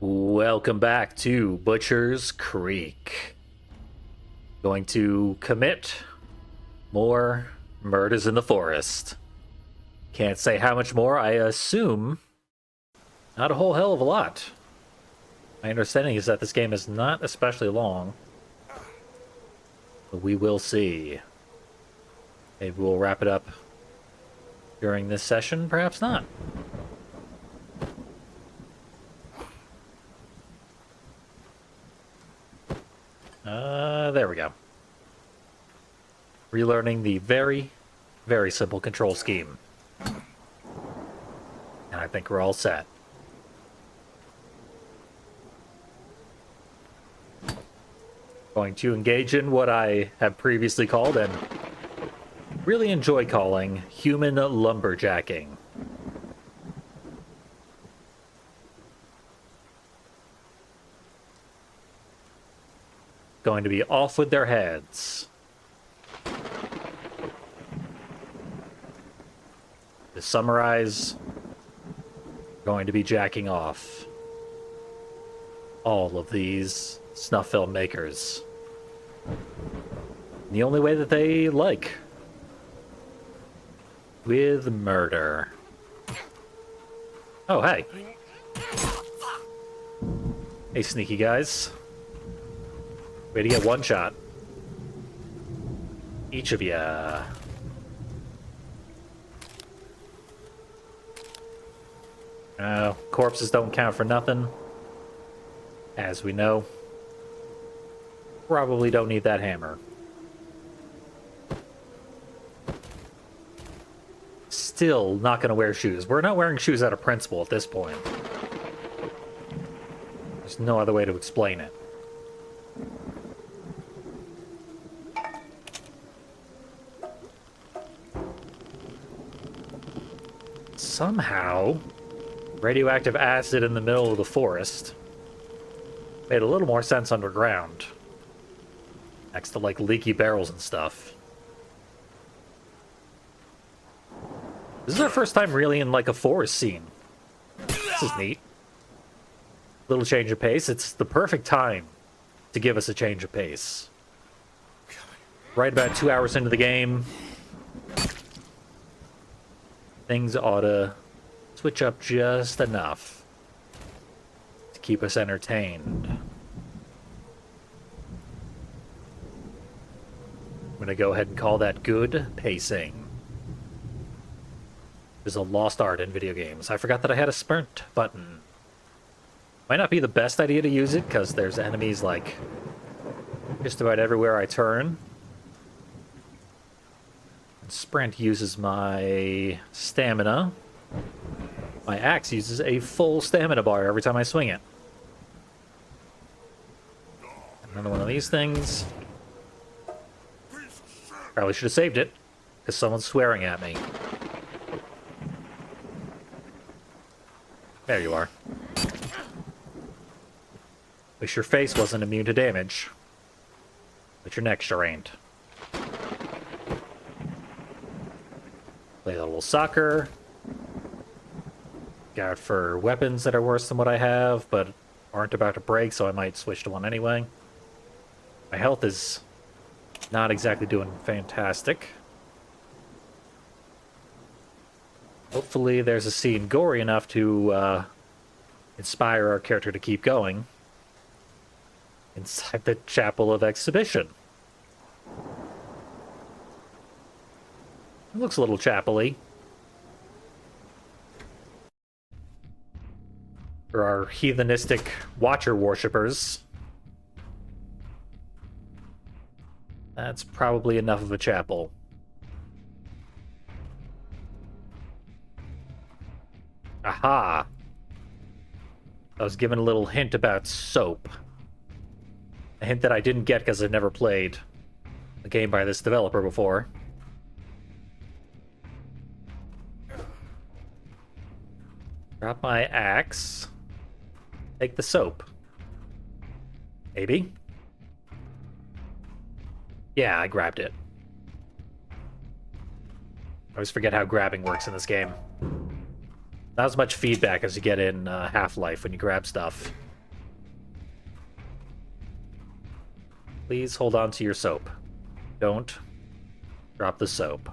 Welcome back to Butcher's Creek. Going to commit more murders in the forest. Can't say how much more, I assume not a whole hell of a lot. My understanding is that this game is not especially long. But we will see. Maybe we'll wrap it up during this session, perhaps not. There we go. Relearning the very, very simple control scheme. And I think we're all set. Going to engage in what I have previously called and really enjoy calling human lumberjacking. Going to be off with their heads. To summarize, going to be jacking off all of these snuff film makers. The only way that they like. With murder. Oh, hey. Hey, sneaky guys. Way to get one shot. Each of ya. Corpses don't count for nothing. As we know. Probably don't need that hammer. Still not going to wear shoes. We're not wearing shoes out of principle at this point. There's no other way to explain it. Somehow, radioactive acid in the middle of the forest made a little more sense underground. Next to, like, leaky barrels and stuff. This is our first time really in, like, a forest scene. This is neat. Little change of pace. It's the perfect time to give us a change of pace. Right about 2 hours into the game, things ought to switch up just enough to keep us entertained. I'm going to go ahead and call that good pacing. There's a lost art in video games. I forgot that I had a sprint button. Might not be the best idea to use it, because there's enemies, like, just about everywhere I turn. Sprint uses my stamina. My axe uses a full stamina bar every time I swing it. Another one of these things. Probably should have saved it, because someone's swearing at me. There you are. Wish your face wasn't immune to damage. But your neck sure ain't. Play a little soccer. Go out for weapons that are worse than what I have, but aren't about to break, so I might switch to one anyway. My health is not exactly doing fantastic. Hopefully there's a scene gory enough to inspire our character to keep going inside the Chapel of Exhibition. It looks a little chapel-y. For our heathenistic Watcher worshippers, that's probably enough of a chapel. Aha! I was given a little hint about soap. A hint that I didn't get because I've never played a game by this developer before. Drop my axe. Take the soap. Maybe? Yeah, I grabbed it. I always forget how grabbing works in this game. Not as much feedback as you get in Half-Life when you grab stuff. Please hold on to your soap. Don't drop the soap.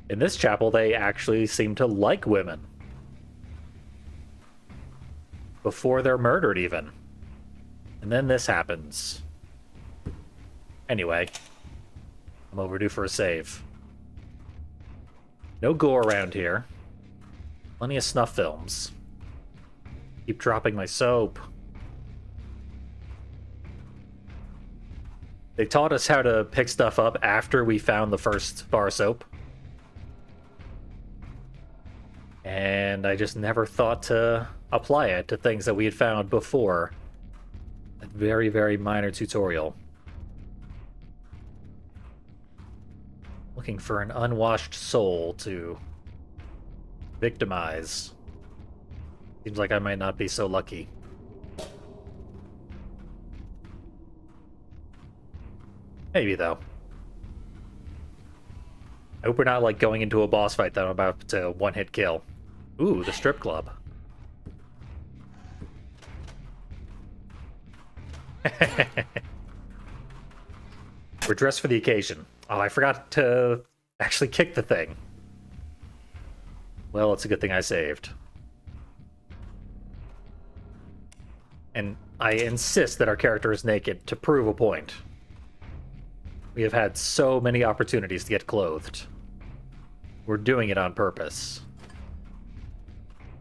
In this chapel, they actually seem to like women. Before they're murdered, even. And then this happens. Anyway, I'm overdue for a save. No gore around here. Plenty of snuff films. Keep dropping my soap. They taught us how to pick stuff up after we found the first bar of soap. And I just never thought to apply it to things that we had found before. A very, very minor tutorial. Looking for an unwashed soul to victimize. Seems like I might not be so lucky. Maybe, though. I hope we're not, like, going into a boss fight that I'm about to one-hit kill. Ooh, the strip club. We're dressed for the occasion. Oh, I forgot to actually kick the thing. Well, it's a good thing I saved. And I insist that our character is naked to prove a point. We have had so many opportunities to get clothed. We're doing it on purpose.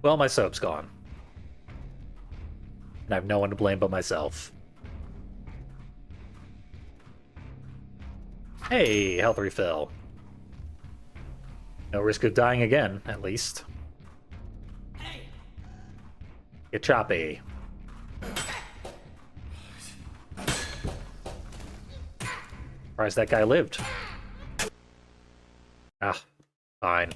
Well, my soap's gone. And I have no one to blame but myself. Hey, health refill. No risk of dying again, at least. Get choppy. Surprised that guy lived. Ah, fine.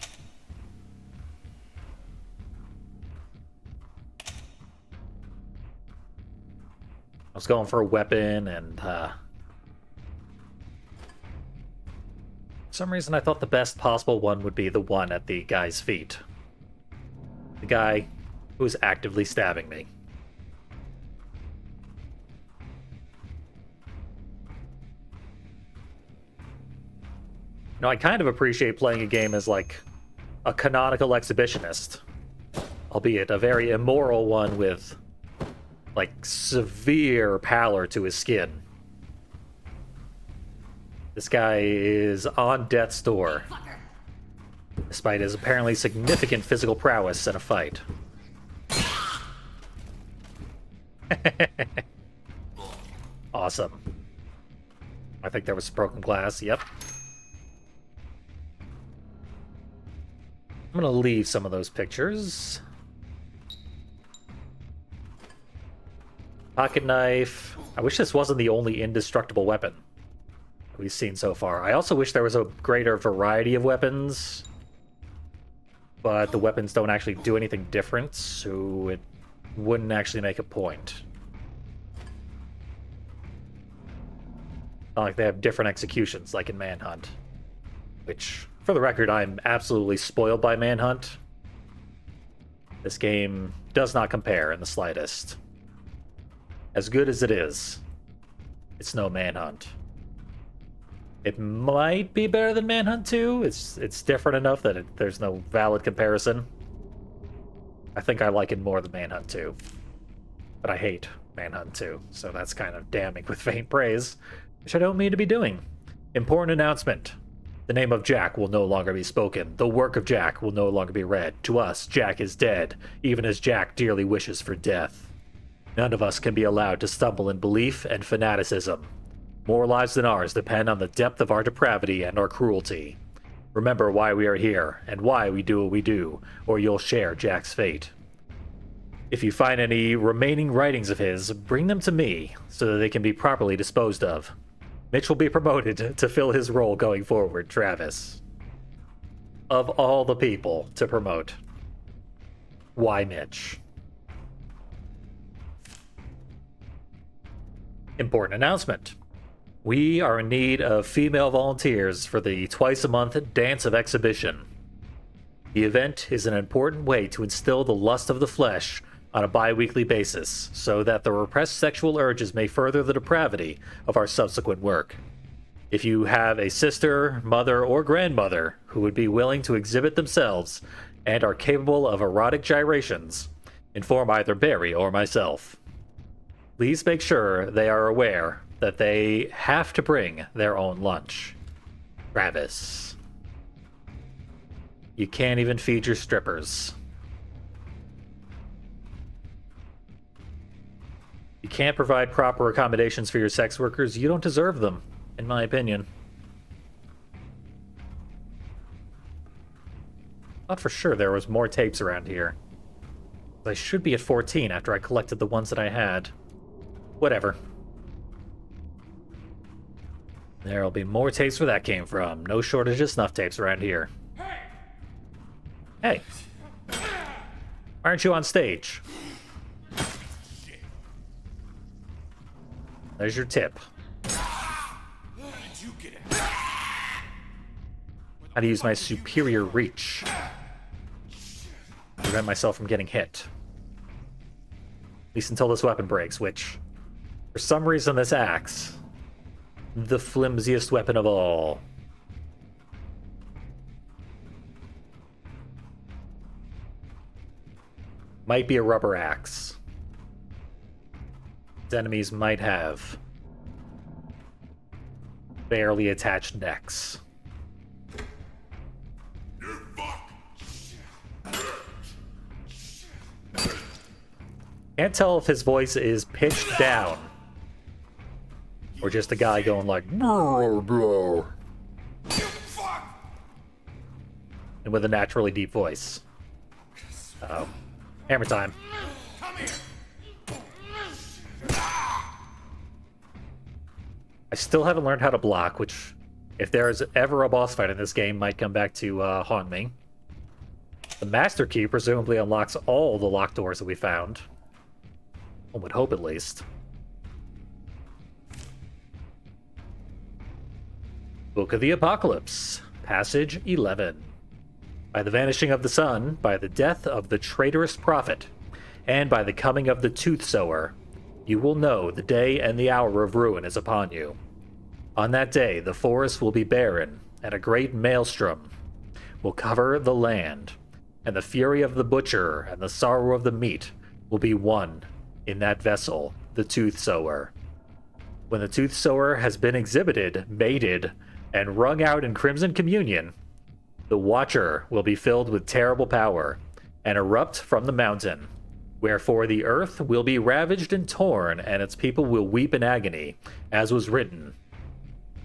I was going for a weapon, and for some reason I thought the best possible one would be the one at the guy's feet. The guy who's actively stabbing me. You know, I kind of appreciate playing a game as, like, a canonical exhibitionist. Albeit a very immoral one with, like, severe pallor to his skin. This guy is on death's door, despite his apparently significant physical prowess in a fight. Awesome. I think there was broken glass, yep. I'm gonna leave some of those pictures. Pocket knife. I wish this wasn't the only indestructible weapon we've seen so far. I also wish there was a greater variety of weapons, but the weapons don't actually do anything different, so it wouldn't actually make a point. Not like they have different executions, like in Manhunt. Which, for the record, I'm absolutely spoiled by Manhunt. This game does not compare in the slightest. As good as it is, it's no Manhunt. It might be better than Manhunt 2. It's different enough that there's no valid comparison. I think I like it more than Manhunt 2. But I hate Manhunt 2, so that's kind of damning with faint praise, which I don't mean to be doing. Important announcement. The name of Jack will no longer be spoken. The work of Jack will no longer be read. To us, Jack is dead, even as Jack dearly wishes for death. None of us can be allowed to stumble in belief and fanaticism. More lives than ours depend on the depth of our depravity and our cruelty. Remember why we are here, and why we do what we do, or you'll share Jack's fate. If you find any remaining writings of his, bring them to me, so that they can be properly disposed of. Mitch will be promoted to fill his role going forward, Travis. Of all the people to promote, why Mitch? Important announcement. We are in need of female volunteers for the twice-a-month Dance of Exhibition. The event is an important way to instill the lust of the flesh on a bi-weekly basis so that the repressed sexual urges may further the depravity of our subsequent work. If you have a sister, mother, or grandmother who would be willing to exhibit themselves and are capable of erotic gyrations, inform either Barry or myself. Please make sure they are aware that they have to bring their own lunch. Travis. You can't even feed your strippers. You can't provide proper accommodations for your sex workers. You don't deserve them, in my opinion. Thought for sure there was more tapes around here. I should be at 14 after I collected the ones that I had. Whatever. There'll be more tapes where that came from. No shortage of snuff tapes around here. Hey. Why aren't you on stage? There's your tip. How to use my superior reach. Prevent myself from getting hit. At least until this weapon breaks, which, for some reason, this axe, the flimsiest weapon of all. Might be a rubber axe. Its enemies might have barely attached necks. Can't tell if his voice is pitched down or just a guy going like, bro, bro. And with a naturally deep voice. Uh-oh. Hammer time. I still haven't learned how to block, which, if there is ever a boss fight in this game, might come back to haunt me. The Master Key presumably unlocks all the locked doors that we found. One would hope, at least. Book of the Apocalypse, Passage 11. By the vanishing of the sun, by the death of the traitorous prophet, and by the coming of the tooth sower, you will know the day and the hour of ruin is upon you. On that day, the forest will be barren, and a great maelstrom will cover the land, and the fury of the butcher and the sorrow of the meat will be one in that vessel, the tooth sower. When the tooth sower has been exhibited, mated, and wrung out in crimson communion, the watcher will be filled with terrible power, and erupt from the mountain. Wherefore the earth will be ravaged and torn, and its people will weep in agony, as was written.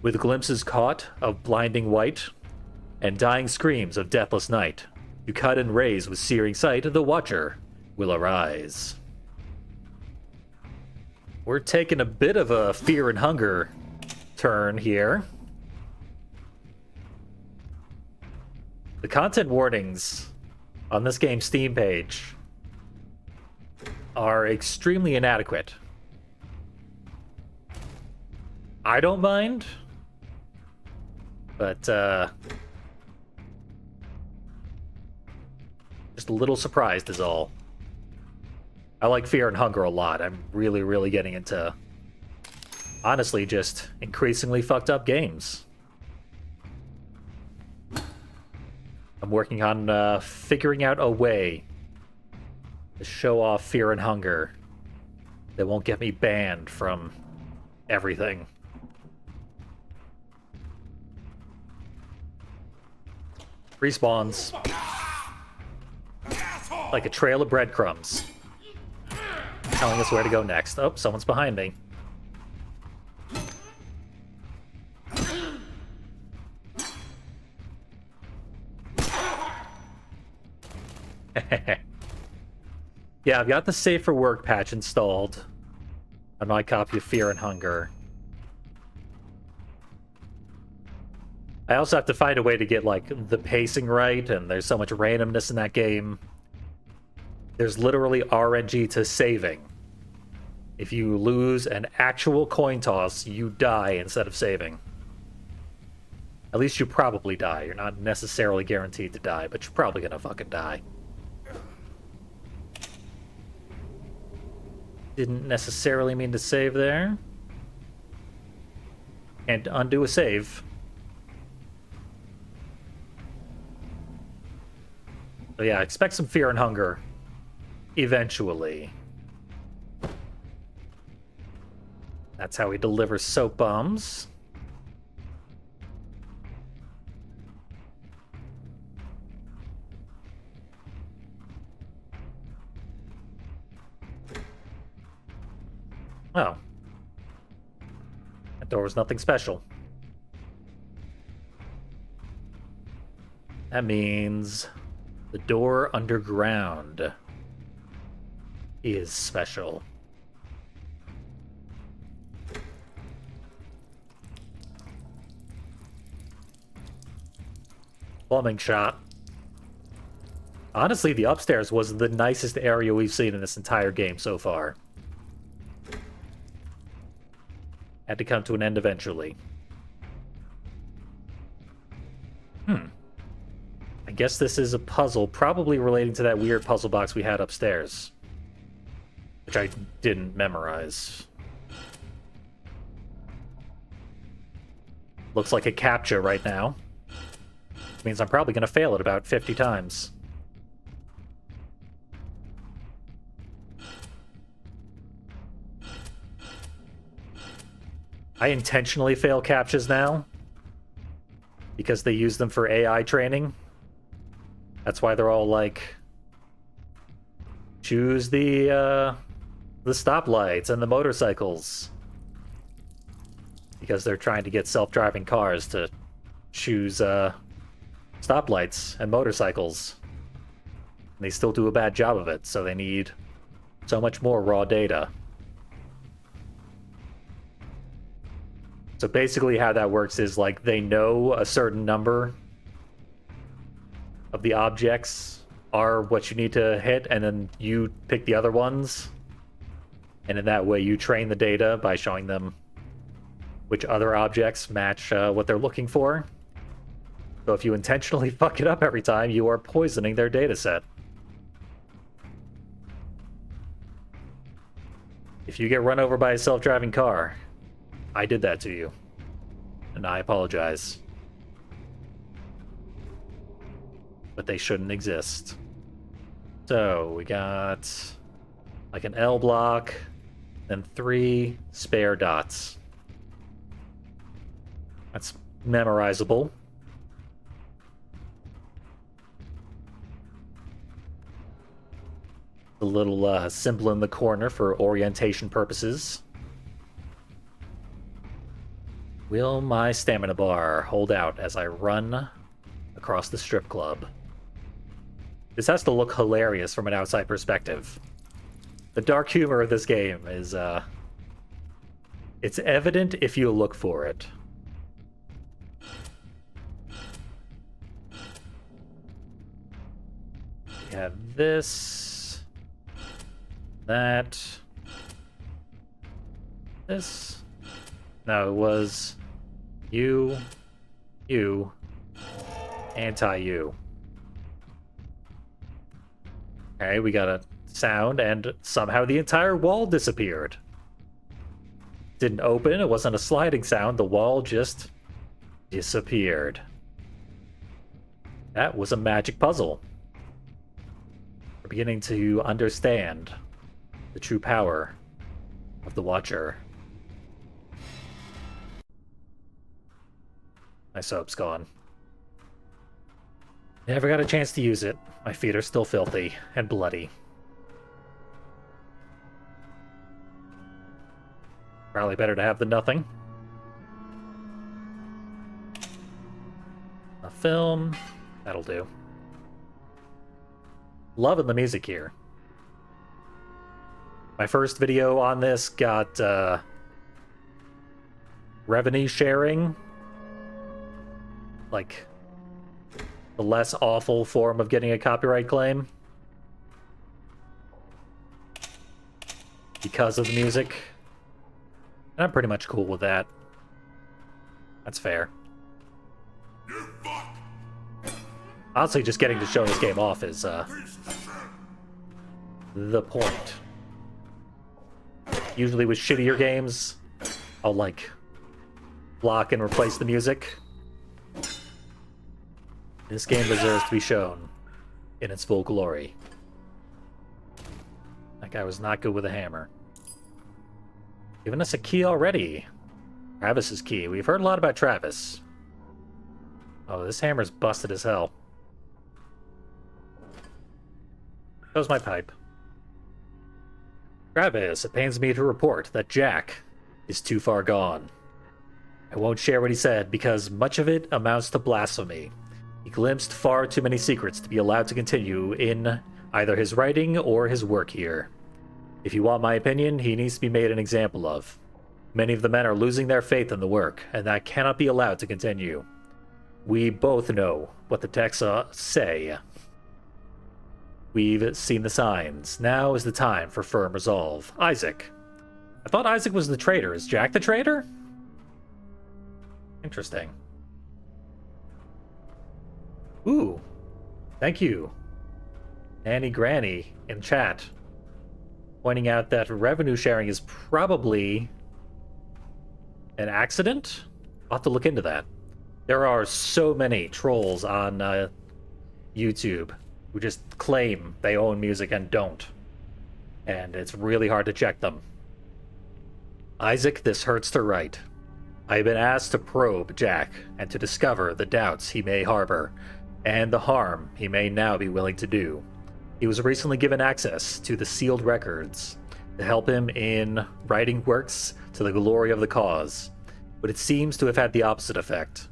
With glimpses caught of blinding white, and dying screams of deathless night, to cut and raze with searing sight, the watcher will arise. We're taking a bit of a fear and hunger turn here. The content warnings on this game's Steam page are extremely inadequate. I don't mind, but just a little surprised is all. I like Fear and Hunger a lot. I'm really, really getting into, honestly, just increasingly fucked up games. I'm working on figuring out a way to show off Fear and Hunger that won't get me banned from everything. Respawns. Like a trail of breadcrumbs. Telling us where to go next. Oh, someone's behind me. Yeah, I've got the Safe for Work patch installed on my copy of Fear and Hunger. I also have to find a way to get, like, the pacing right, and there's so much randomness in that game. There's literally RNG to saving. If you lose an actual coin toss, you die instead of saving. At least you probably die. You're not necessarily guaranteed to die, but you're probably gonna fucking die. Didn't necessarily mean to save there. Can't undo a save. So yeah, expect some fear and hunger. Eventually. That's how he delivers soap bombs. Oh. That door was nothing special. That means the door underground is special. Plumbing shot. Honestly, the upstairs was the nicest area we've seen in this entire game so far. Had to come to an end eventually. I guess this is a puzzle, probably relating to that weird puzzle box we had upstairs. Which I didn't memorize. Looks like a CAPTCHA right now. Which means I'm probably going to fail it about 50 times. I intentionally fail CAPTCHAs now. Because they use them for AI training. That's why they're all like... choose the stoplights and the motorcycles. Because they're trying to get self-driving cars to choose stoplights and motorcycles. And they still do a bad job of it, so they need so much more raw data. So basically how that works is like they know a certain number of the objects are what you need to hit, and then you pick the other ones. And in that way you train the data by showing them which other objects match what they're looking for. So if you intentionally fuck it up every time, you are poisoning their data set. If you get run over by a self-driving car, I did that to you. And I apologize. But they shouldn't exist. So, we got like an L block, then 3 spare dots. That's memorizable. A little symbol in the corner for orientation purposes. Will my stamina bar hold out as I run across the strip club? This has to look hilarious from an outside perspective. The dark humor of this game is, it's evident if you look for it. We have this, that, this. No, it was you, anti-you. Okay, we got a sound, and somehow the entire wall disappeared. Didn't open, it wasn't a sliding sound, the wall just disappeared. That was a magic puzzle. We're beginning to understand the true power of the Watcher. My soap's gone. Never got a chance to use it. My feet are still filthy and bloody. Probably better to have than nothing. A film. That'll do. Loving the music here. My first video on this got revenue sharing. Like the less awful form of getting a copyright claim. Because of the music. And I'm pretty much cool with that. That's fair. Honestly, just getting to show this game off is the point. Usually with shittier games, I'll like block and replace the music. This game deserves to be shown in its full glory. That guy was not good with a hammer. Giving us a key already. Travis's key. We've heard a lot about Travis. Oh, this hammer's busted as hell. So's my pipe. Travis, it pains me to report that Jack is too far gone. I won't share what he said because much of it amounts to blasphemy. He glimpsed far too many secrets to be allowed to continue in either his writing or his work here. If you want my opinion, he needs to be made an example of. Many of the men are losing their faith in the work, and that cannot be allowed to continue. We both know what the texts say. We've seen the signs. Now is the time for firm resolve. Isaac. I thought Isaac was the traitor. Is Jack the traitor? Interesting. Ooh. Thank you. Nanny Granny in chat, pointing out that revenue sharing is probably an accident? I'll have to look into that. There are so many trolls on YouTube who just claim they own music and don't. And it's really hard to check them. Isaac, this hurts to write. I have been asked to probe Jack and to discover the doubts he may harbor and the harm he may now be willing to do. He was recently given access to the sealed records to help him in writing works to the glory of the cause, but it seems to have had the opposite effect.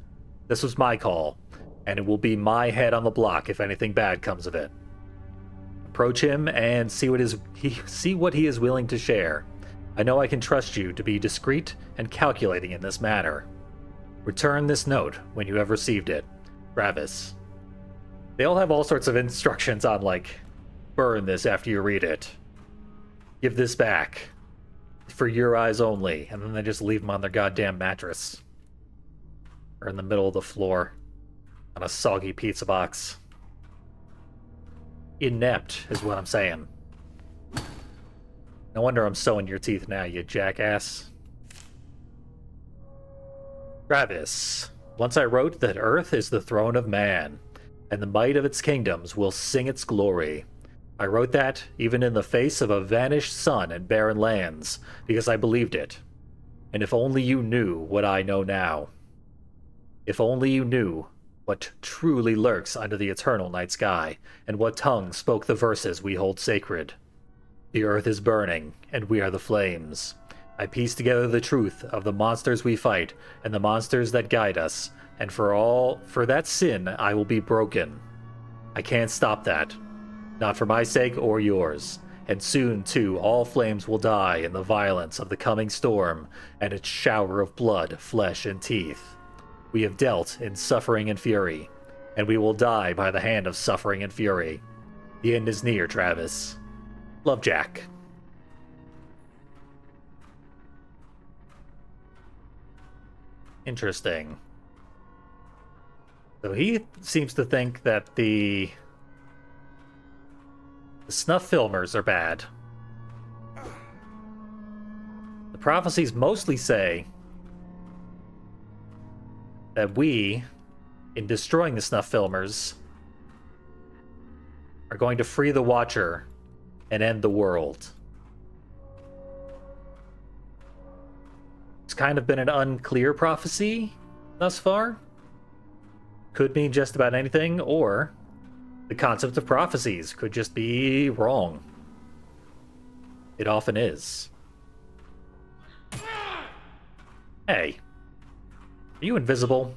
This was my call, and it will be my head on the block if anything bad comes of it. Approach him and see what he is willing to share. I know I can trust you to be discreet and calculating in this matter. Return this note when you have received it. Travis. They all have all sorts of instructions on, like, burn this after you read it. Give this back. For your eyes only. And then they just leave them on their goddamn mattress. Or in the middle of the floor. On a soggy pizza box. Inept is what I'm saying. No wonder I'm sewing your teeth now, you jackass. Travis. Once I wrote that Earth is the throne of man, and the might of its kingdoms will sing its glory. I wrote that even in the face of a vanished sun and barren lands, because I believed it. And if only you knew what I know now. If only you knew what truly lurks under the eternal night sky, and what tongue spoke the verses we hold sacred. The earth is burning, and we are the flames. I piece together the truth of the monsters we fight, and the monsters that guide us, and for that sin I will be broken. I can't stop that. Not for my sake or yours. And soon, too, all flames will die in the violence of the coming storm, and its shower of blood, flesh, and teeth. We have dealt in suffering and fury, and we will die by the hand of suffering and fury. The end is near, Travis. Love, Jack. Interesting. So he seems to think that the snuff filmers are bad. The prophecies mostly say that we, in destroying the snuff filmers, are going to free the Watcher and end the world. It's kind of been an unclear prophecy thus far. Could mean just about anything, or the concept of prophecies could just be wrong. It often is. Hey. Are you invisible?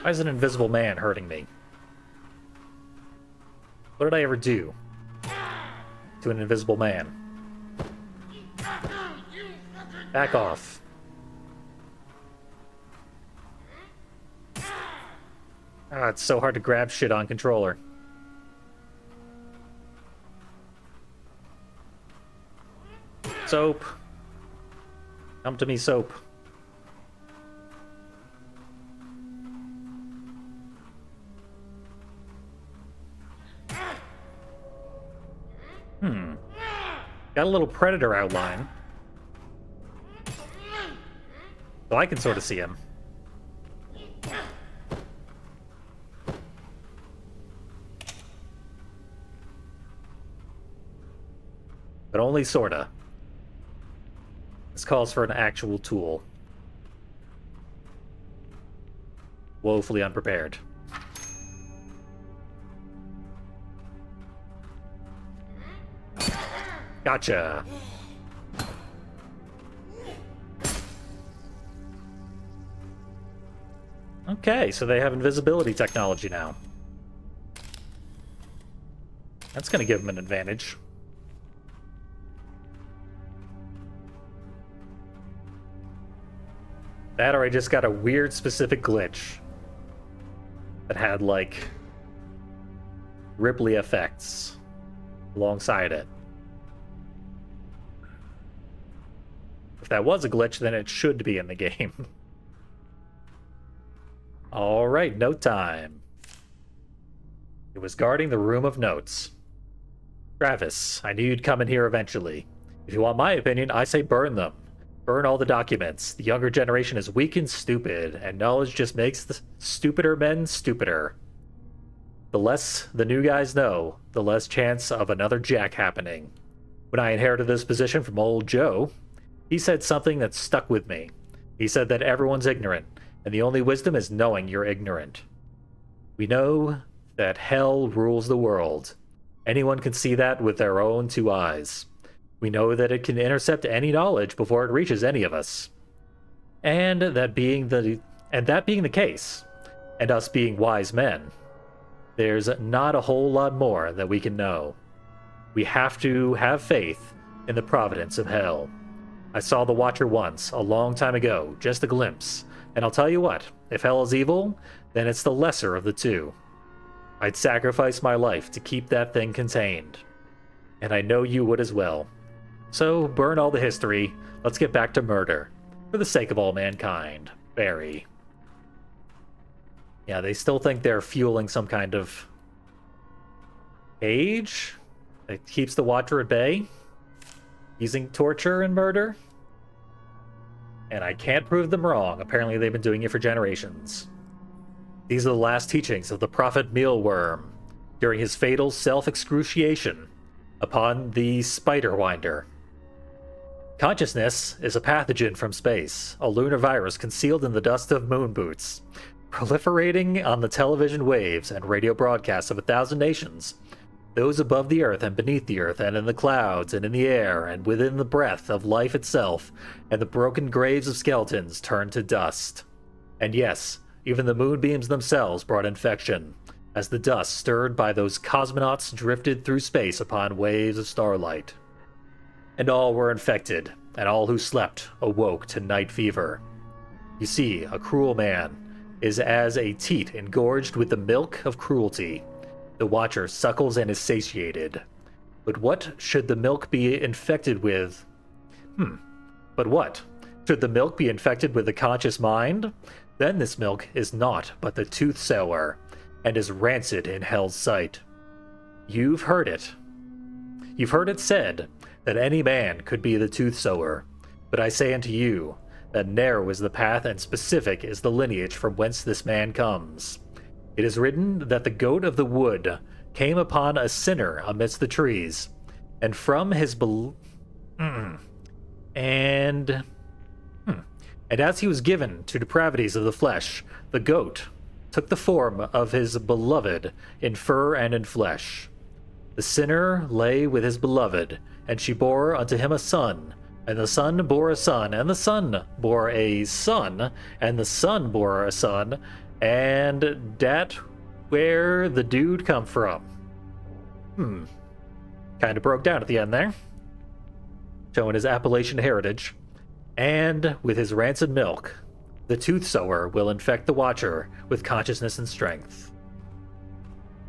Why is an invisible man hurting me? What did I ever do to an invisible man? Back off. Ah, it's so hard to grab shit on controller. Soap. Come to me, soap. Got a little predator outline. So I can sort of see him. But only sorta. This calls for an actual tool. Woefully unprepared. Gotcha. Okay, so they have invisibility technology now. That's gonna give them an advantage. That, or I just got a weird specific glitch that had, like, Ripley effects alongside it. If that was a glitch, then it should be in the game. Alright, note time. It was guarding the room of notes. Travis, I knew you'd come in here eventually. If you want my opinion, I say burn them. Burn all the documents. The younger generation is weak and stupid, and knowledge just makes the stupider men stupider. The less the new guys know, the less chance of another jack happening. When I inherited this position from old Joe, he said something that stuck with me. He said that everyone's ignorant, and the only wisdom is knowing you're ignorant. We know that hell rules the world. Anyone can see that with their own two eyes. We know that it can intercept any knowledge before it reaches any of us. And that being the case, and us being wise men, there's not a whole lot more that we can know. We have to have faith in the providence of hell. I saw the Watcher once, a long time ago, just a glimpse, and I'll tell you what, if hell is evil, then it's the lesser of the two. I'd sacrifice my life to keep that thing contained. And I know you would as well. So, burn all the history, let's get back to murder. For the sake of all mankind. Barry. Yeah, they still think they're fueling some kind of cage that keeps the Watcher at bay, using torture and murder. And I can't prove them wrong. Apparently they've been doing it for generations. These are the last teachings of the prophet Mealworm during his fatal self-excruciation upon the Spiderwinder. Consciousness is a pathogen from space, a lunar virus concealed in the dust of moon boots, proliferating on the television waves and radio broadcasts of 1,000 nations, those above the earth and beneath the earth and in the clouds and in the air and within the breath of life itself, and the broken graves of skeletons turned to dust. And yes, even the moonbeams themselves brought infection, as the dust stirred by those cosmonauts drifted through space upon waves of starlight. And all were infected, and all who slept awoke to night fever. You see, a cruel man is as a teat engorged with the milk of cruelty. The Watcher suckles and is satiated. But what should the milk be infected with? But what? Should the milk be infected with the conscious mind? Then this milk is naught but the tooth sour, and is rancid in hell's sight. You've heard it. You've heard it said that any man could be the tooth sower, but I say unto you that narrow is the path and specific is the lineage from whence this man comes. It is written that the goat of the wood came upon a sinner amidst the trees, and from his and as he was given to depravities of the flesh, the goat took the form of his beloved in fur and in flesh. The sinner lay with his beloved, and she bore unto him a son, and the son bore a son, and the son bore a son, and the son bore a son, and dat where the dude come from. Kinda broke down at the end there. Showing his Appalachian heritage. And with his rancid milk, the tooth sower will infect the Watcher with consciousness and strength.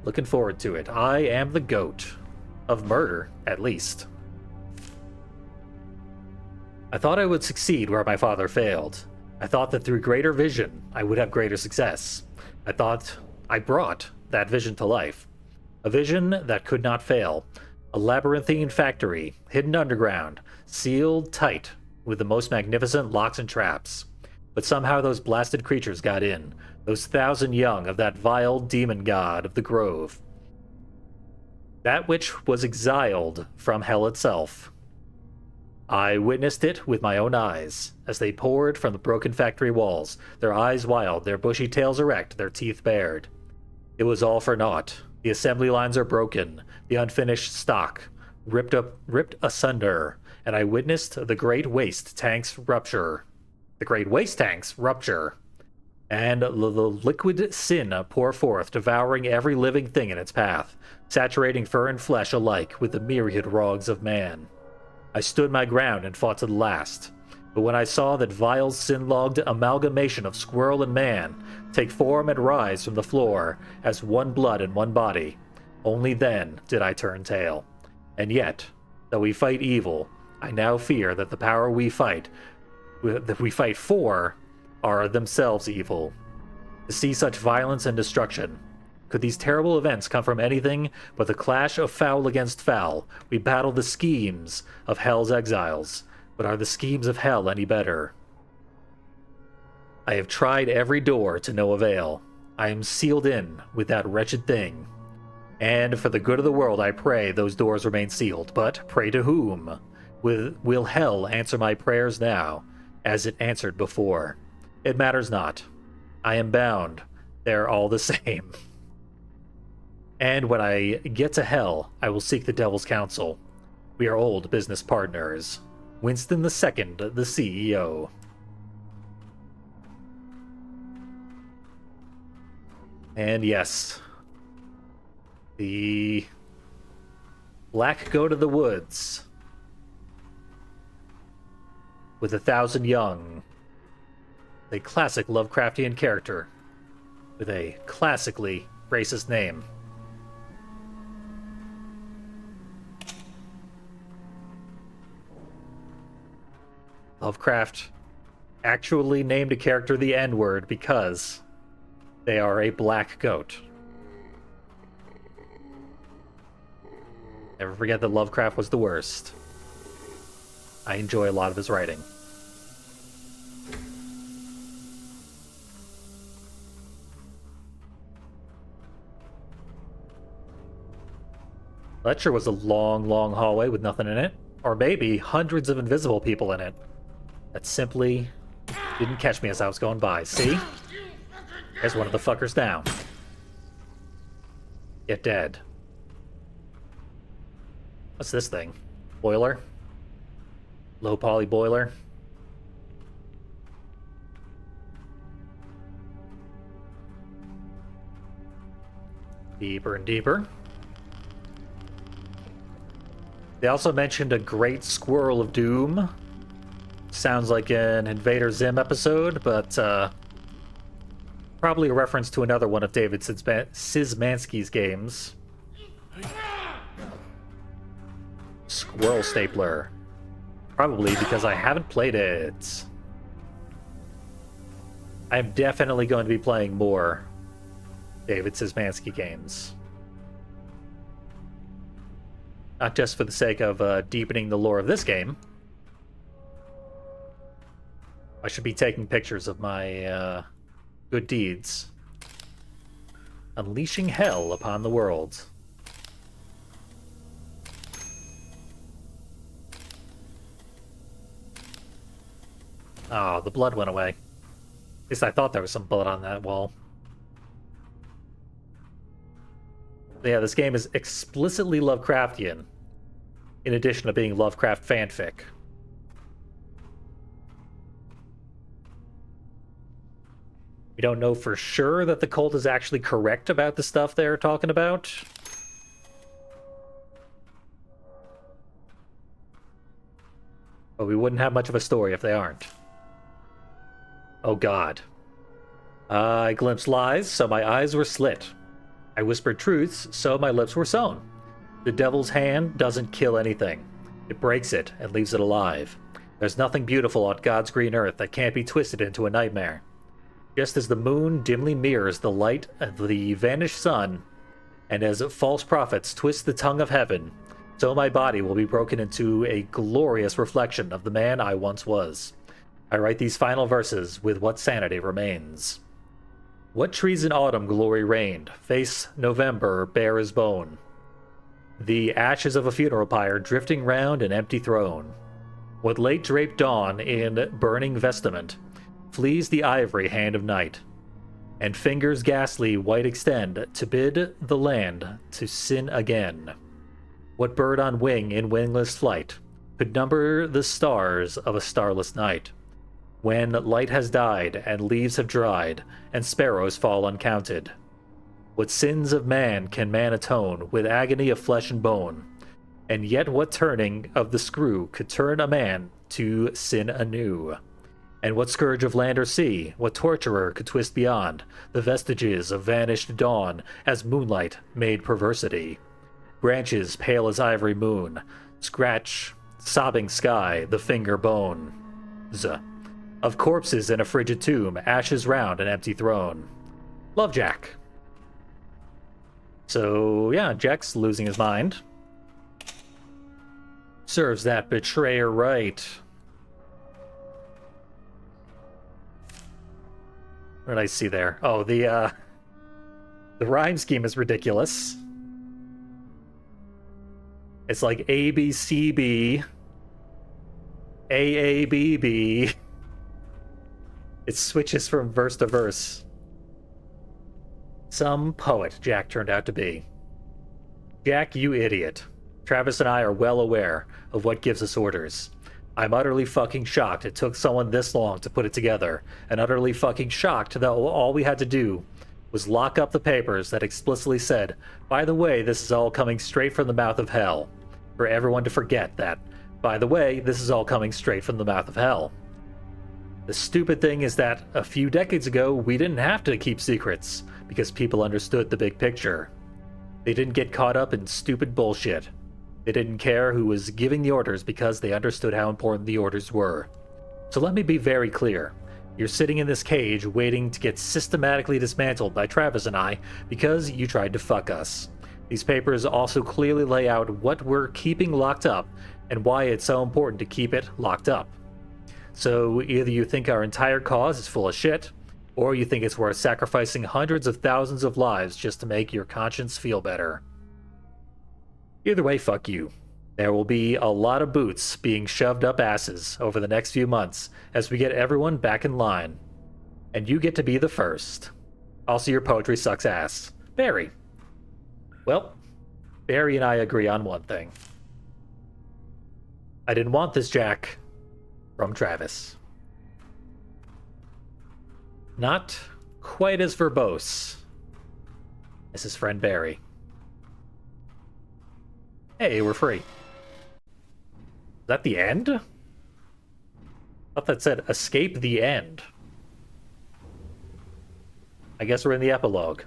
Looking forward to it. I am the goat. Of murder, at least. I thought I would succeed where my father failed. I thought that through greater vision, I would have greater success. I thought I brought that vision to life. A vision that could not fail. A labyrinthine factory, hidden underground, sealed tight with the most magnificent locks and traps. But somehow those blasted creatures got in, those 1,000 young of that vile demon god of the grove. That which was exiled from hell itself. I witnessed it with my own eyes, as they poured from the broken factory walls, their eyes wild, their bushy tails erect, their teeth bared. It was all for naught. The assembly lines are broken, the unfinished stock ripped asunder, and I witnessed the great waste tanks rupture. And the liquid sin pour forth, devouring every living thing in its path, saturating fur and flesh alike with the myriad wrongs of man. I stood my ground and fought to the last, but when I saw that vile sin-logged amalgamation of squirrel and man take form and rise from the floor as one blood and one body, only then did I turn tail. And yet, though we fight evil, I now fear that the power we fight for are themselves evil. To see such violence and destruction, could these terrible events come from anything but the clash of foul against foul? We battle the schemes of hell's exiles, but are the schemes of hell any better? I have tried every door to no avail. I am sealed in with that wretched thing. And for the good of the world, I pray those doors remain sealed. But pray to whom? Will hell answer my prayers now, as it answered before? It matters not. I am bound. They're all the same. And when I get to hell, I will seek the devil's counsel. We are old business partners. Winston II, the CEO. And yes, the black goat of the woods with 1,000 young. A classic Lovecraftian character with a classically racist name. Lovecraft actually named a character the N-word because they are a black goat. Never forget that Lovecraft was the worst. I enjoy a lot of his writing. That sure was a long, long hallway with nothing in it. Or maybe hundreds of invisible people in it that simply didn't catch me as I was going by. See? There's one of the fuckers down. Get dead. What's this thing? Boiler? Low poly boiler? Deeper and deeper. They also mentioned a great squirrel of doom. Sounds like an Invader Zim episode, but probably a reference to another one of David Szymanski's games. Squirrel Stapler. Probably because I haven't played it. I'm definitely going to be playing more David Szymanski games. Not just for the sake of deepening the lore of this game. I should be taking pictures of my good deeds. Unleashing hell upon the world. Oh, the blood went away. At least I thought there was some blood on that wall. Yeah, this game is explicitly Lovecraftian, in addition to being Lovecraft fanfic. We don't know for sure that the cult is actually correct about the stuff they're talking about. But we wouldn't have much of a story if they aren't. Oh god. I glimpsed lies, so my eyes were slit. I whispered truths, so my lips were sewn. The devil's hand doesn't kill anything. It breaks it and leaves it alive. There's nothing beautiful on God's green earth that can't be twisted into a nightmare. Just as the moon dimly mirrors the light of the vanished sun, and as false prophets twist the tongue of heaven, so my body will be broken into a glorious reflection of the man I once was. I write these final verses with what sanity remains. What trees in autumn glory reigned, face November bare as bone. The ashes of a funeral pyre drifting round an empty throne. What late draped dawn in burning vestment, flees the ivory hand of night, and fingers ghastly white extend to bid the land to sin again. What bird on wing in wingless flight could number the stars of a starless night, when light has died and leaves have dried and sparrows fall uncounted? What sins of man can man atone with agony of flesh and bone? And yet what turning of the screw could turn a man to sin anew? And what scourge of land or sea, what torturer could twist beyond the vestiges of vanished dawn as moonlight made perversity? Branches pale as ivory moon, scratch, sobbing sky, the finger bones of corpses in a frigid tomb, ashes round an empty throne. Love, Jack. So, yeah, Jack's losing his mind. Serves that betrayer right. What did I see there? Oh, the rhyme scheme is ridiculous. It's like ABCB, AABB. It switches from verse to verse. Some poet Jack turned out to be. Jack, you idiot. Travis and I are well aware of what gives us orders. I'm utterly fucking shocked it took someone this long to put it together, and utterly fucking shocked that all we had to do was lock up the papers that explicitly said, by the way, this is all coming straight from the mouth of hell. For everyone to forget that, by the way, this is all coming straight from the mouth of hell. The stupid thing is that a few decades ago, we didn't have to keep secrets because people understood the big picture. They didn't get caught up in stupid bullshit. They didn't care who was giving the orders because they understood how important the orders were. So let me be very clear. You're sitting in this cage waiting to get systematically dismantled by Travis and I because you tried to fuck us. These papers also clearly lay out what we're keeping locked up and why it's so important to keep it locked up. So either you think our entire cause is full of shit, or you think it's worth sacrificing hundreds of thousands of lives just to make your conscience feel better. Either way, fuck you. There will be a lot of boots being shoved up asses over the next few months as we get everyone back in line. And you get to be the first. Also, your poetry sucks ass. Barry. Well, Barry and I agree on one thing. I didn't want this, Jack. From Travis. Not quite as verbose as his friend Barry. Hey, we're free. Is that the end? I thought that said escape the end. I guess we're in the epilogue.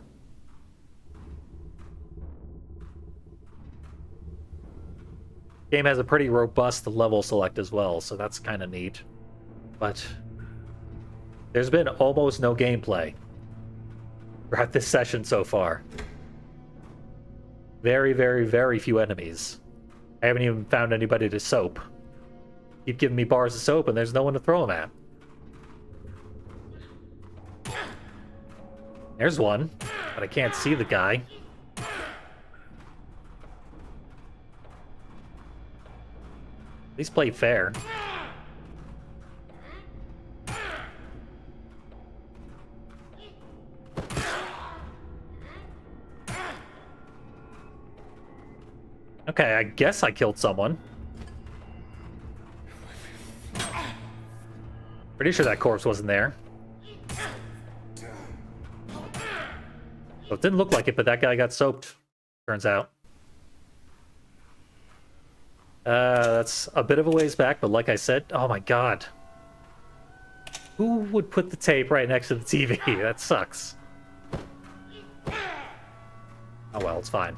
Game has a pretty robust level select as well, so that's kind of neat. But there's been almost no gameplay throughout this session so far. Very, very, very few enemies. I haven't even found anybody to soap. Keep giving me bars of soap and there's no one to throw them at. There's one, but I can't see the guy. At least play fair. Okay, I guess I killed someone. Pretty sure that corpse wasn't there. So it didn't look like it, but that guy got soaped, turns out. That's a bit of a ways back, but like I said, oh my god. Who would put the tape right next to the TV? That sucks. Oh well, it's fine.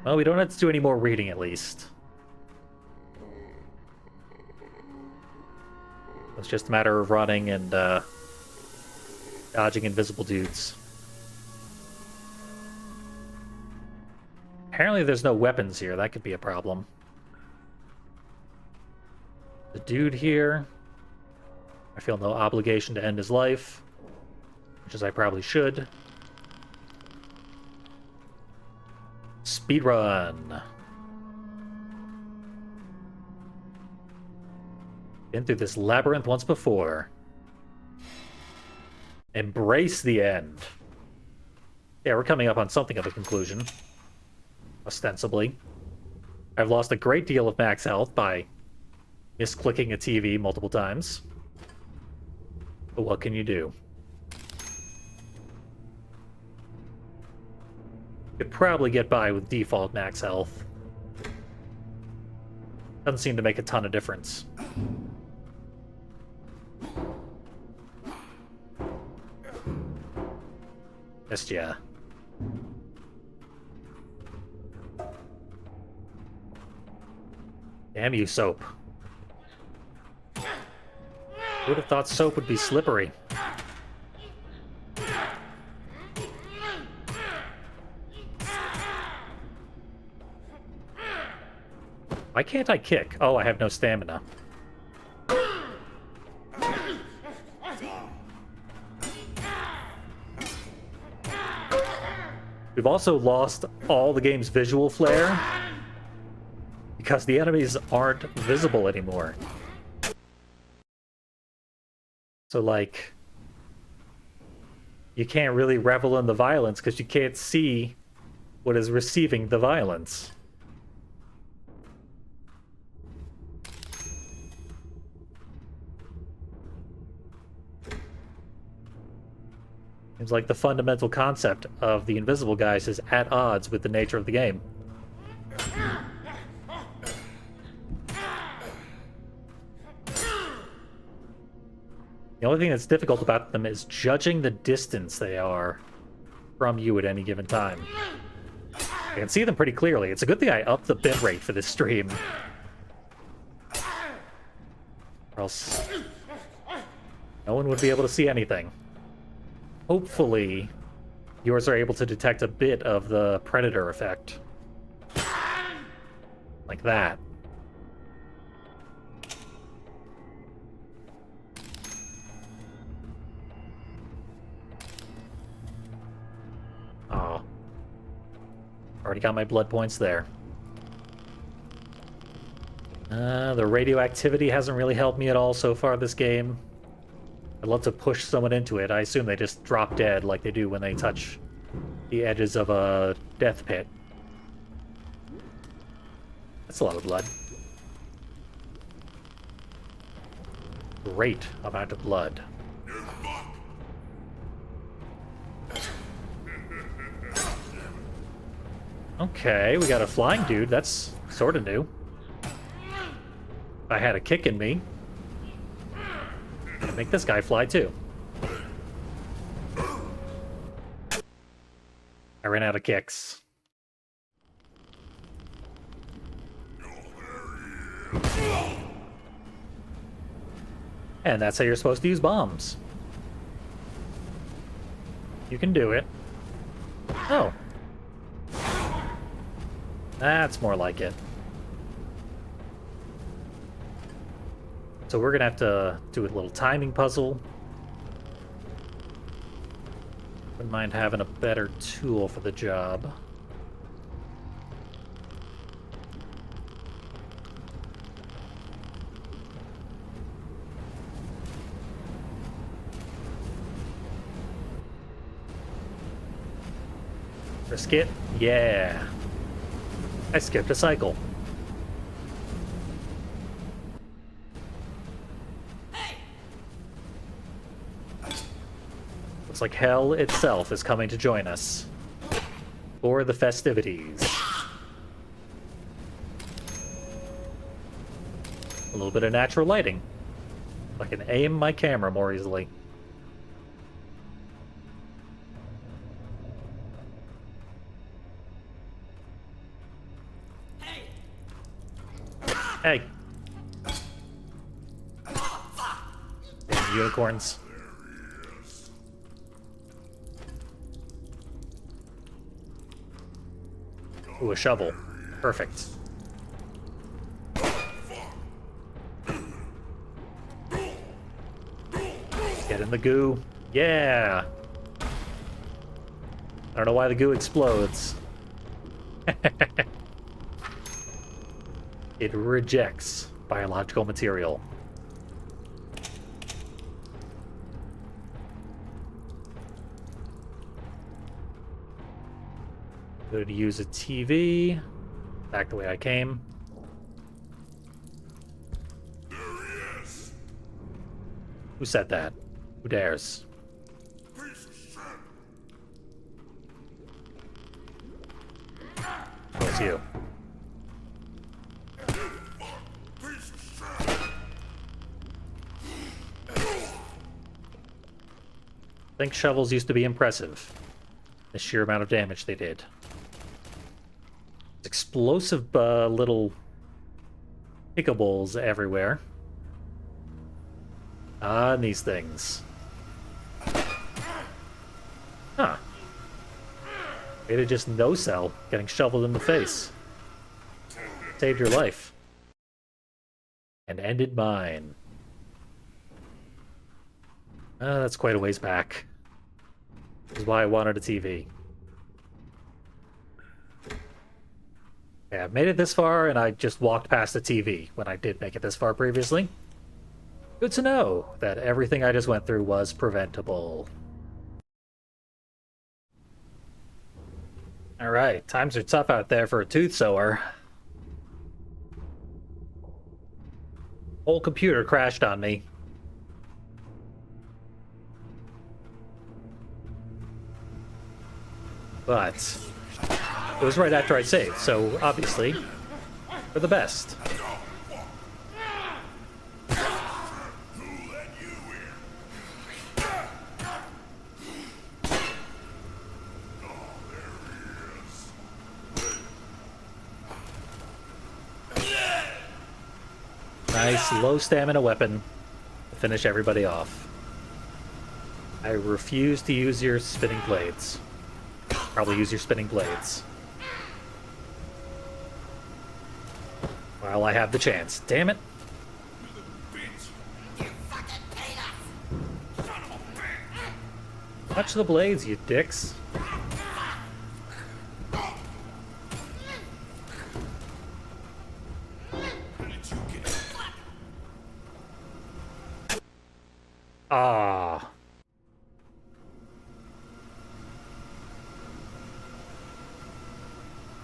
Well, we don't have to do any more reading, at least. It's just a matter of running and, dodging invisible dudes. Apparently there's no weapons here. That could be a problem. The dude here, I feel no obligation to end his life, which is I probably should. Speedrun. Been through this labyrinth once before. Embrace the end. Yeah, we're coming up on something of a conclusion. Ostensibly. I've lost a great deal of max health by misclicking a TV multiple times. But what can you do? Could probably get by with default max health. Doesn't seem to make a ton of difference. Missed ya. Damn you, soap. Who would have thought soap would be slippery? Why can't I kick? Oh, I have no stamina. We've also lost all the game's visual flair because the enemies aren't visible anymore. So, like, you can't really revel in the violence because you can't see what is receiving the violence. Seems like the fundamental concept of the invisible guys is at odds with the nature of the game. The only thing that's difficult about them is judging the distance they are from you at any given time. I can see them pretty clearly. It's a good thing I upped the bitrate for this stream. Or else no one would be able to see anything. Hopefully, yours are able to detect a bit of the predator effect. Like that. Oh. Already got my blood points there. The radioactivity hasn't really helped me at all so far this game. I'd love to push someone into it. I assume they just drop dead like they do when they touch the edges of a death pit. That's a lot of blood. Great amount of blood. Okay, we got a flying dude. That's sort of new. I had a kick in me. I'd make this guy fly too. I ran out of kicks. And that's how you're supposed to use bombs. You can do it. Oh. That's more like it. So we're gonna have to do a little timing puzzle. Wouldn't mind having a better tool for the job. Risk it? Yeah. I skipped a cycle. Looks like hell itself is coming to join us for the festivities. A little bit of natural lighting. I can aim my camera more easily. Hey. Damn unicorns. Ooh, a shovel. Perfect. Get in the goo. Yeah! I don't know why the goo explodes. It rejects biological material. Go to use a TV. Back the way I came. There he is. Who said that? Who dares? Piece of shit. Oh, it's you. Piece of shit. I think shovels used to be impressive. The sheer amount of damage they did. Explosive little pickables everywhere. Ah, and these things. Huh. Way to just no-sell, getting shoveled in the face. Saved your life. And ended mine. That's quite a ways back. This is why I wanted a TV. Yeah, I've made it this far, and I just walked past the TV when I did make it this far previously. Good to know that everything I just went through was preventable. Alright, times are tough out there for a tooth sower. Whole computer crashed on me. But it was right after I saved, so obviously, for the best. Nice low stamina weapon to finish everybody off. I refuse to use your spinning blades. Probably use your spinning blades. While I have the chance. Damn it. Touch the blades, you dicks. Ah.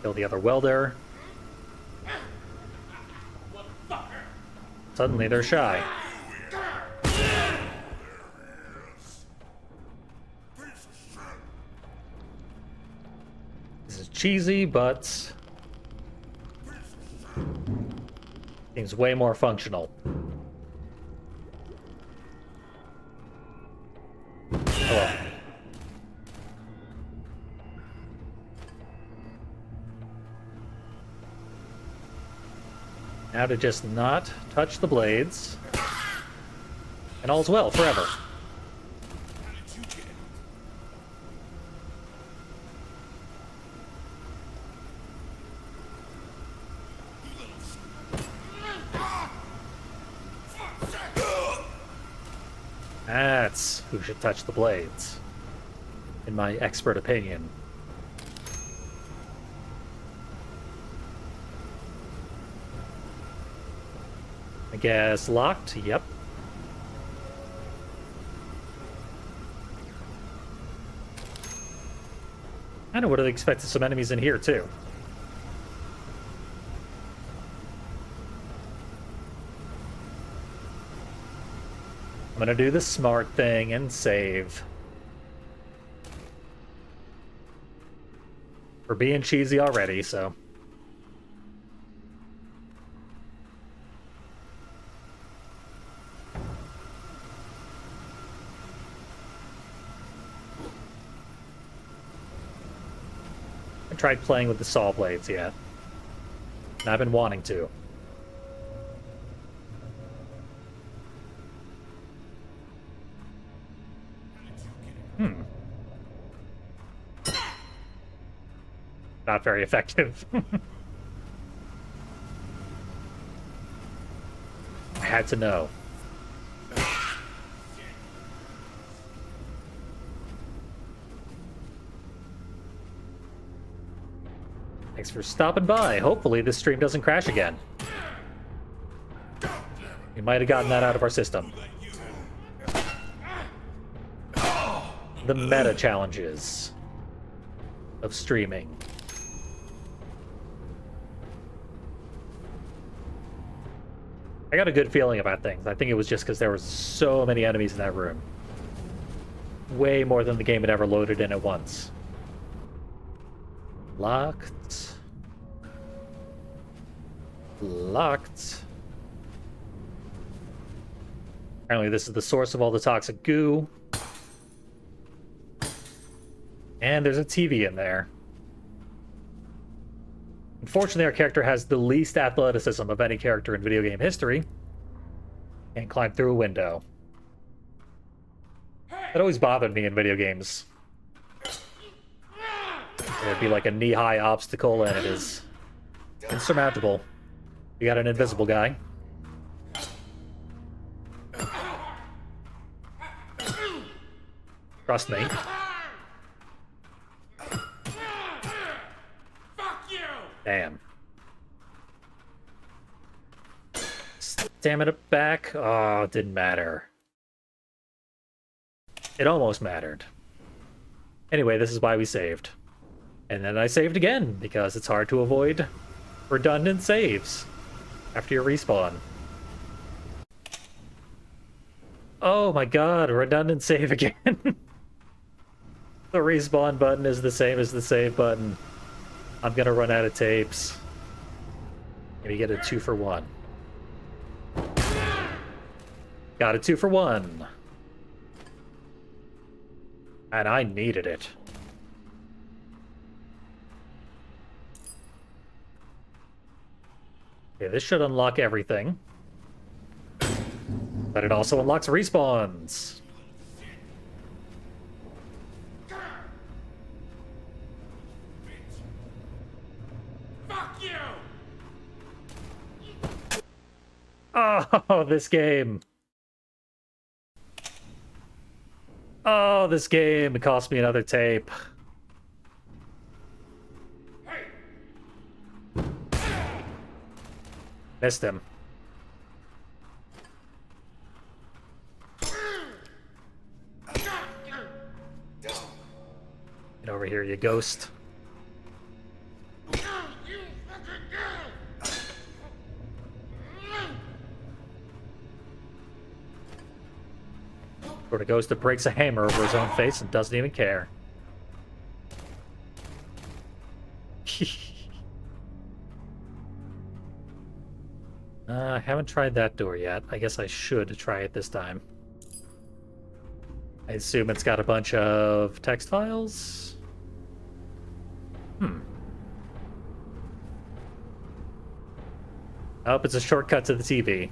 Kill the other welder. Suddenly they're shy. This is cheesy, but seems way more functional. Oh. Now to just not touch the blades, and all's well forever. That's who should touch the blades, in my expert opinion. I guess locked? Yep. I would have expected some enemies in here, too. I'm gonna do the smart thing and save. We're being cheesy already, so... I tried playing with the saw blades yet. And I've been wanting to. Not very effective. I had to know. Thanks for stopping by. Hopefully this stream doesn't crash again. We might have gotten that out of our system. The meta challenges of streaming. I got a good feeling about things. I think it was just because there were so many enemies in that room. Way more than the game had ever loaded in at once. Locked. Locked. Apparently this is the source of all the toxic goo. And there's a TV in there. Unfortunately, our character has the least athleticism of any character in video game history. Can't climb through a window. That always bothered me in video games. There'd be like a knee-high obstacle, and it is insurmountable. You got an invisible guy. Trust me. Damn. Stamina back? Oh, it didn't matter. It almost mattered. Anyway, this is why we saved. And then I saved again, because it's hard to avoid redundant saves after you respawn. Oh my god, redundant save again. The respawn button is the same as the save button. I'm gonna run out of tapes. Maybe get a 2-for-1. Got a 2-for-1. And I needed it. Okay, this should unlock everything. But it also unlocks respawns. Oh, this game. Oh, this game. It cost me another tape. Missed him. Get over here, you ghost. Sort of ghost that breaks a hammer over his own face and doesn't even care. I haven't tried that door yet. I guess I should try it this time. I assume it's got a bunch of text files? Oh, it's a shortcut to the TV.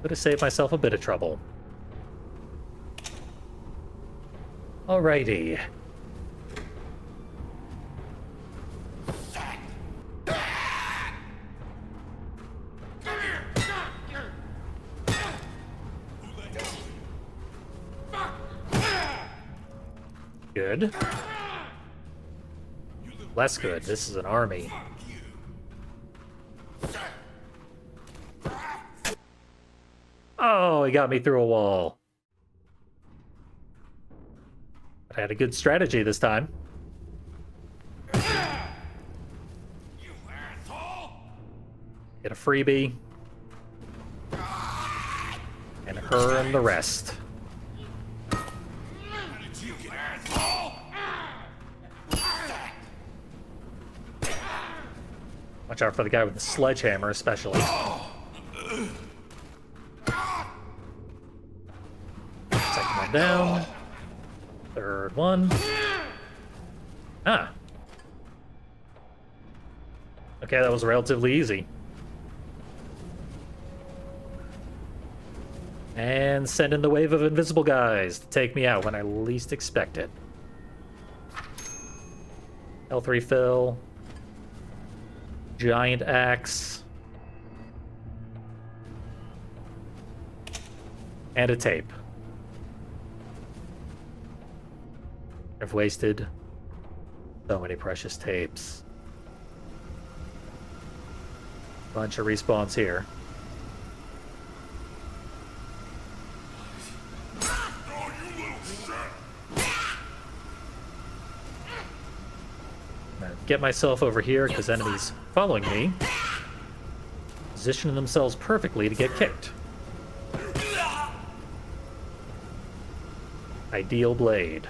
Could have saved myself a bit of trouble. Alrighty. Good. Less good. This is an army. Oh, he got me through a wall. But I had a good strategy this time. Get a freebie. And her and the rest. Watch out for the guy with the sledgehammer, especially. Second one down. Third one. Ah. Okay, that was relatively easy. And send in the wave of invisible guys to take me out when I least expect it. Health refill. Giant axe. And a tape. I've wasted so many precious tapes. Bunch of respawns here. Oh, you little shit! Now get myself over here because enemies following me position themselves perfectly to get kicked. Ideal blade.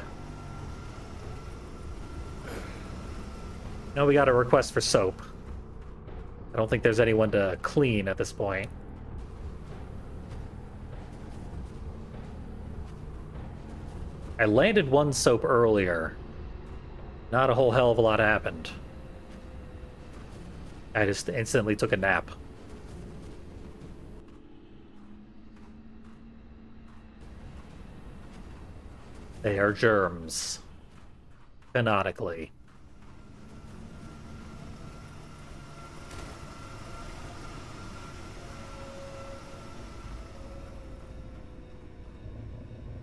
Now we got a request for soap. I don't think there's anyone to clean at this point. I landed one soap earlier. Not a whole hell of a lot happened. I just instantly took a nap. They are germs. Canonically.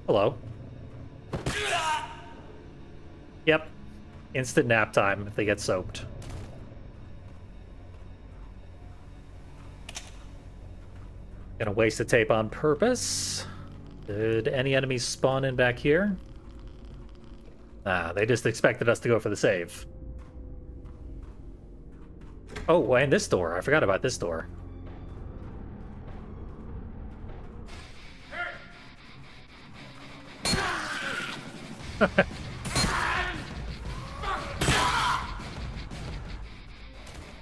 Hello. Yep. Instant nap time if they get soaked. Gonna waste the tape on purpose. Did any enemies spawn in back here? Nah, they just expected us to go for the save. Oh, and this door. I forgot about this door.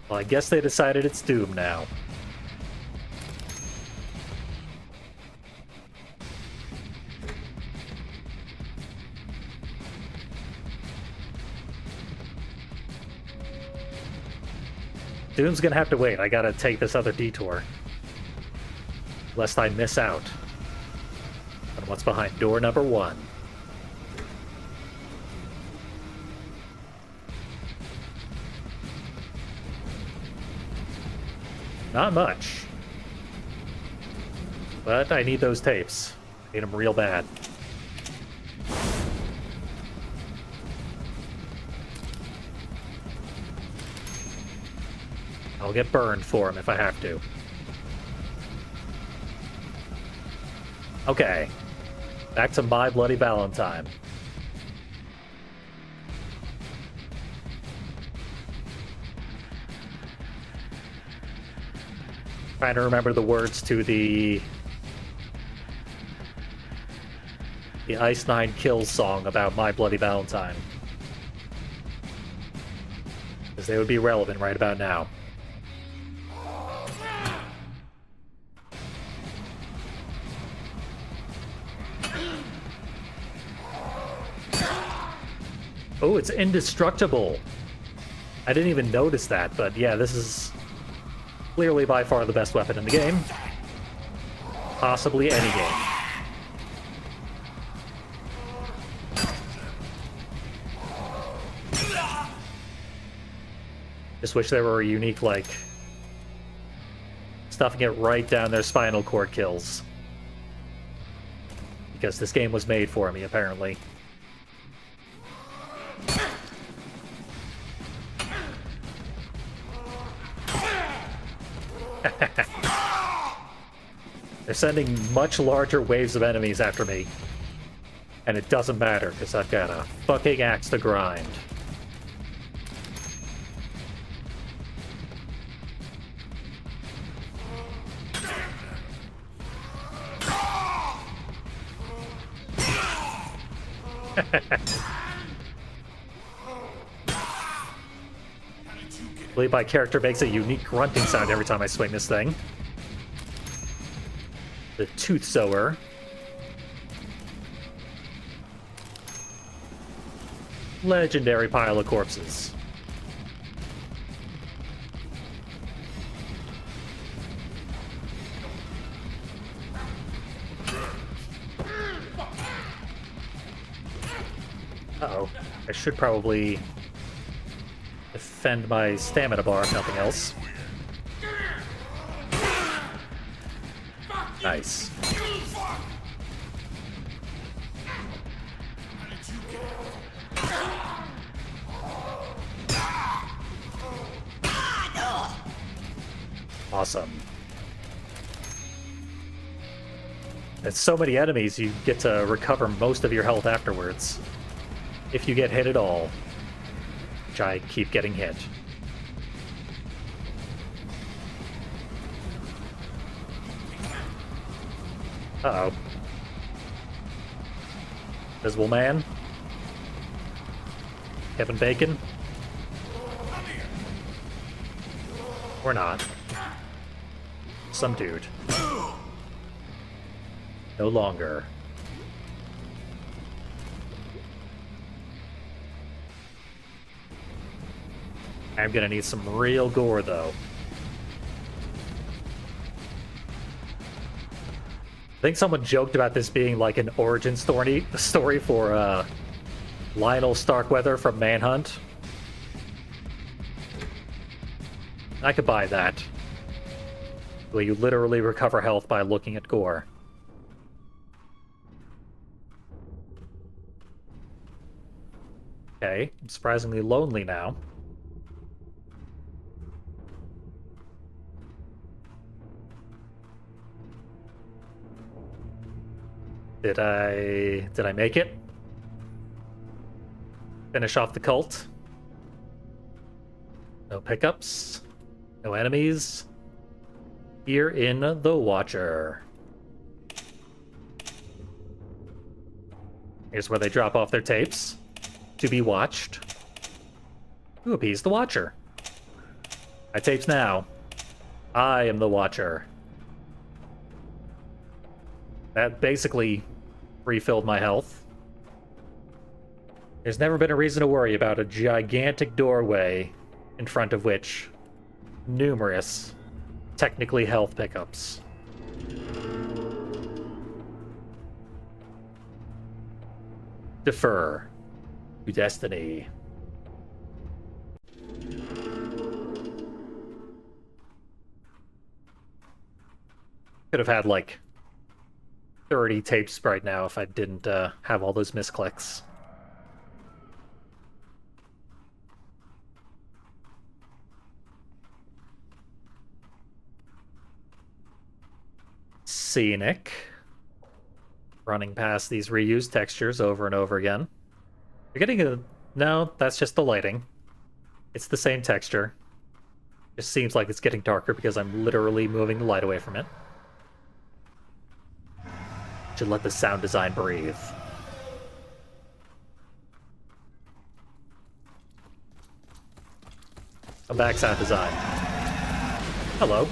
Well, I guess they decided it's doomed now. Doom's gonna have to wait. I gotta take this other detour. Lest I miss out on what's behind door number 1. Not much. But I need those tapes. I need them real bad. I'll get burned for them if I have to. Okay. Back to My Bloody Valentine. Trying to remember the words to the Ice Nine Kills song about My Bloody Valentine. Because they would be relevant right about now. Oh, it's indestructible. I didn't even notice that, but yeah, this is clearly by far the best weapon in the game. Possibly any game. Just wish there were a unique, like, stuffing it right down their spinal cord kills. Because this game was made for me, apparently. They're sending much larger waves of enemies after me. And it doesn't matter, because I've got a fucking axe to grind. I believe my character makes a unique grunting sound every time I swing this thing. The Tooth Sower. Legendary pile of corpses. Uh-oh. I should probably defend my stamina bar, if nothing else. Nice. Awesome. There's so many enemies, you get to recover most of your health afterwards. If you get hit at all. Which I keep getting hit. Uh-oh. Invisible Man? Kevin Bacon? Or not. Some dude. No longer. I'm gonna need some real gore, though. I think someone joked about this being like an origin story for Lionel Starkweather from Manhunt. I could buy that. Where you literally recover health by looking at gore. Okay, I'm surprisingly lonely now. Did I make it? Finish off the cult? No pickups? No enemies? Here in the Watcher. Here's where they drop off their tapes. To be watched. Who appeased the Watcher? My tapes now. I am the Watcher. That basically refilled my health. There's never been a reason to worry about a gigantic doorway in front of which numerous technically health pickups. Defer to destiny. Could have had like 30 tapes right now if I didn't have all those misclicks. Scenic. Running past these reused textures over and over again. You're getting a... No, that's just the lighting. It's the same texture. Just seems like it's getting darker because I'm literally moving the light away from it. Should let the sound design breathe. Come back, sound design. Hello.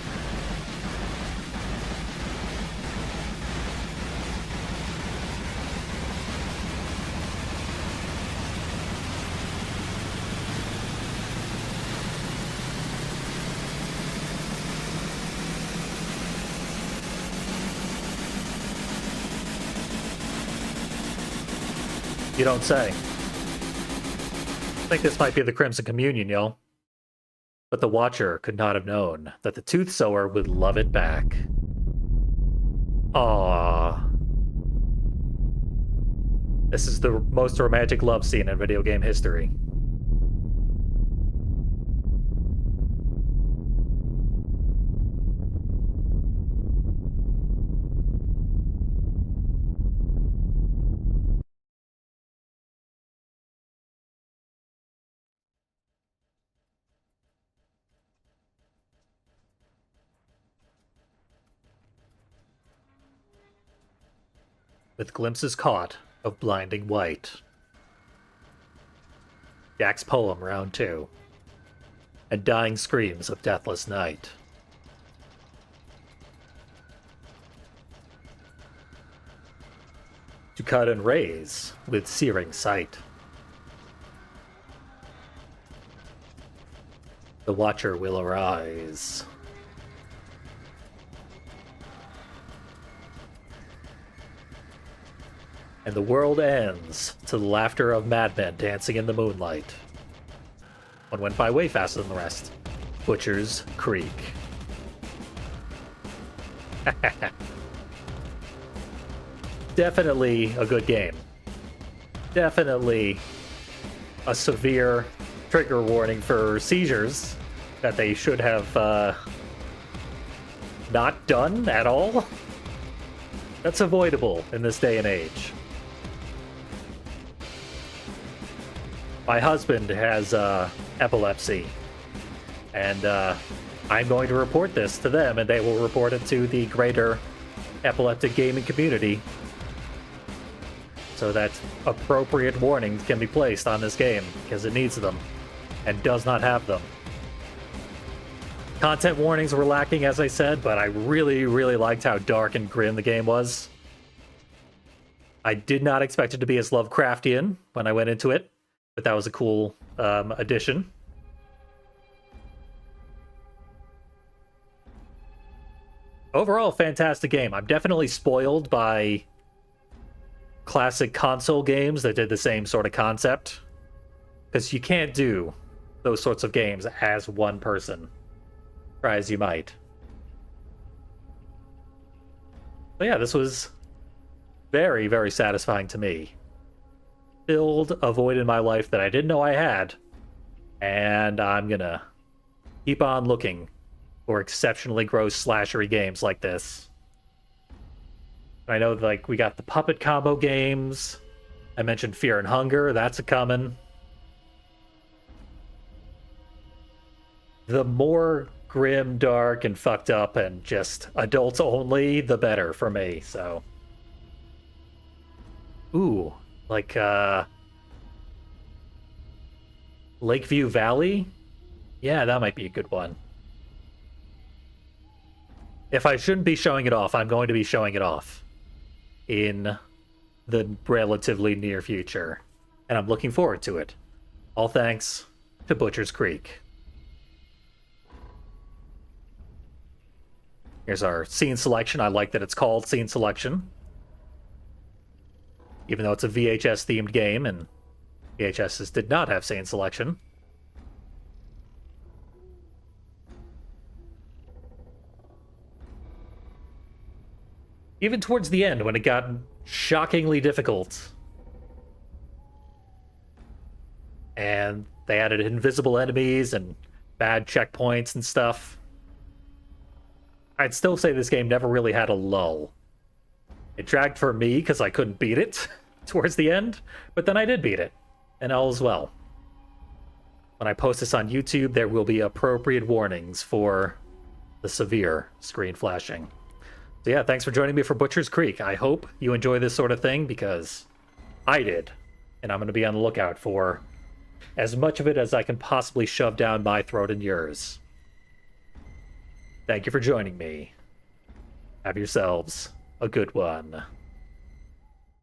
You don't say. I think this might be the Crimson Communion, yo. But the Watcher could not have known that the Tooth Sower would love it back. Aww. This is the most romantic love scene in video game history. With glimpses caught of blinding white. Jack's poem, round 2. And dying screams of deathless night. To cut and raise with searing sight. The Watcher will arise. And the world ends to the laughter of madmen dancing in the moonlight. One went by way faster than the rest. Butcher's Creek. Definitely a good game. Definitely a severe trigger warning for seizures that they should have not done at all. That's avoidable in this day and age. My husband has epilepsy, and I'm going to report this to them, and they will report it to the greater epileptic gaming community so that appropriate warnings can be placed on this game, because it needs them and does not have them. Content warnings were lacking, as I said, but I really, really liked how dark and grim the game was. I did not expect it to be as Lovecraftian when I went into it, but that was a cool addition. Overall, fantastic game. I'm definitely spoiled by classic console games that did the same sort of concept, because you can't do those sorts of games as one person. Try as you might. But yeah, this was very, very satisfying to me. Filled a void in my life that I didn't know I had, and I'm gonna keep on looking for exceptionally gross slashery games like this. I know, like, we got the puppet combo games. I mentioned Fear and Hunger. That's a coming. The more grim, dark, and fucked up, and just adults only, the better for me. So, ooh, like Lakeview Valley. Yeah, that might be a good one. If I shouldn't be showing it off, I'm going to be showing it off in the relatively near future, and I'm looking forward to it. All thanks to Butcher's Creek. Here's our scene selection. I like that it's called scene selection, even though it's a VHS themed game and VHSs did not have scene selection. Even towards the end, when it got shockingly difficult, and they added invisible enemies and bad checkpoints and stuff, I'd still say this game never really had a lull. It dragged for me because I couldn't beat it towards the end, but then I did beat it, and all is well. When I post this on YouTube, there will be appropriate warnings for the severe screen flashing. So yeah, thanks for joining me for Butcher's Creek. I hope you enjoy this sort of thing, because I did. And I'm going to be on the lookout for as much of it as I can possibly shove down my throat and yours. Thank you for joining me. Have yourselves a good one.